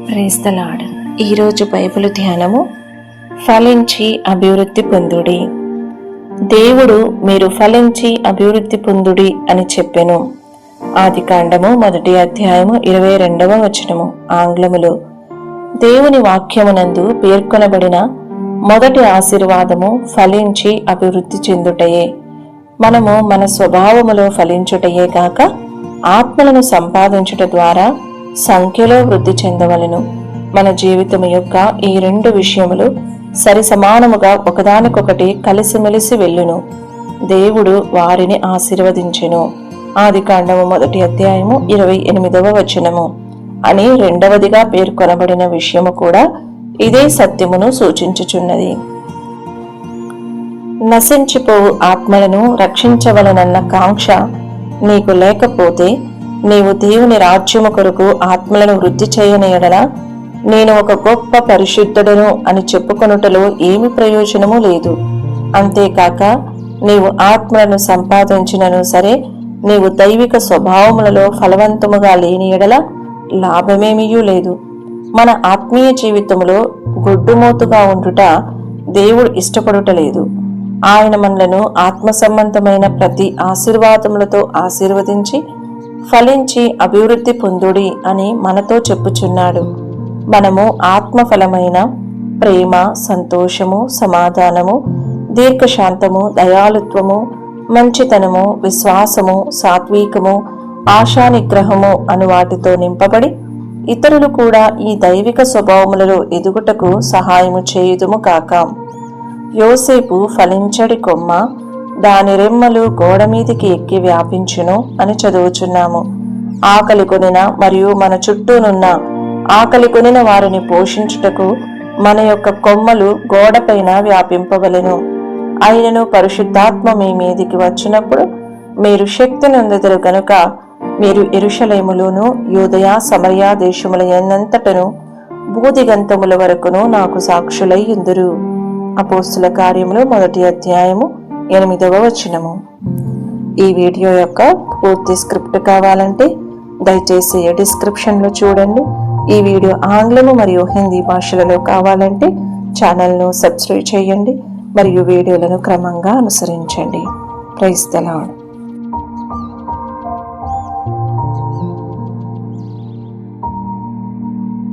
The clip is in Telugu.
Praise the lord. ఈరోజు బైబిల్ ధ్యానము ఫలించి అభివృద్ధి పొందుడి. దేవుడు మీరు ఫలించి అభివృద్ధి పొందుడి అని చెప్పెను. ఆదికాండము 1వ అధ్యాయము 22వ వచనము. ఆంగ్లములో దేవుని వాక్యమునందు పేర్కొనబడిన మొదటి ఆశీర్వాదము ఫలించి అభివృద్ధి చెందుటయే. మనము మన స్వభావములో ఫలించుటయే కాక ఆత్మలను సంపాదించుట ద్వారా సంఖ్యలో వృద్ధి చెందవలెను. మన జీవితం యొక్క ఈ రెండు విషయములు సరి సమానముగా ఒకదానికొకటి కలిసిమెలిసి వెళ్ళును. దేవుడు వారిని ఆశీర్వదించెను. ఆదికాండము 1వ అధ్యాయము 28వ వచనము అని రెండవదిగా పేర్కొనబడిన విషయము కూడా ఇదే సత్యమును సూచించుచున్నది. నశించిపోవు ఆత్మలను రక్షించవలనన్న కాంక్ష నీకు లేకపోతే నీవు దేవుని రాజ్యము కొరకు ఆత్మలను వృద్ధి చేయని యెడల నేను ఒక గొప్ప పరిశుద్ధుడను అని చెప్పుకొనుటలో ఏమి ప్రయోజనము లేదు. అంతేకాక నీవు ఆత్మలను సంపాదించినను సరే నీవు దైవిక స్వభావములలో ఫలవంతముగా లేని యెడల లాభమేమీయూ లేదు. మన ఆత్మీయ జీవితంలో గొడ్డుమోతుగా ఉండుట దేవుడు ఇష్టపడుటలేదు. ఆయన మనలను ఆత్మ సంబంధమైన ప్రతి ఆశీర్వాదములతో ఆశీర్వదించి ఫలించి అభివృద్ధి పొందుడి అని మనతో చెప్పుచున్నాడు. మనము ఆత్మఫలమైన ప్రేమ, సంతోషము, సమాధానము, దీర్ఘశాంతము, దయాళుత్వము, మంచితనము, విశ్వాసము, సాత్వికము, ఆశానిగ్రహము అను వాటితో నింపబడి ఇతరులు కూడా ఈ దైవిక స్వభావములలో ఎదుగుటకు సహాయము చేయుదుము కాక. యోసేపు ఫలించడి కొమ్మ, దాని రెమ్మలు గోడ మీదికి ఎక్కి వ్యాపించును అని చదువుచున్నాము. ఆకలి కొనిన మరియు మన చుట్టూనున్న ఆకలి కొనిన వారిని పోషించుటకు మన యొక్క కొమ్మలు గోడపైన వ్యాపింపవలెను. ఆయనను పరిశుద్ధాత్మ మీ మీదికి వచ్చినప్పుడు మీరు శక్తి నొందెదరు గనుక మీరు యెరూషలేములోను యూదయ సమరయ దేశముల యందంతటను భూదిగంతముల వరకును నాకు సాక్షులై యుందురు. అపోస్తుల కార్యములు 1వ అధ్యాయము 8వ వచనము. ఈ వీడియో యొక్క పూర్తి స్క్రిప్ట్ కావాలంటే దయచేసి డిస్క్రిప్షన్లో చూడండి. ఈ వీడియో ఆంగ్లము మరియు హిందీ భాషలలో కావాలంటే ఛానల్ను సబ్స్క్రైబ్ చేయండి మరియు వీడియోలను క్రమంగా అనుసరించండి. Praise the lord.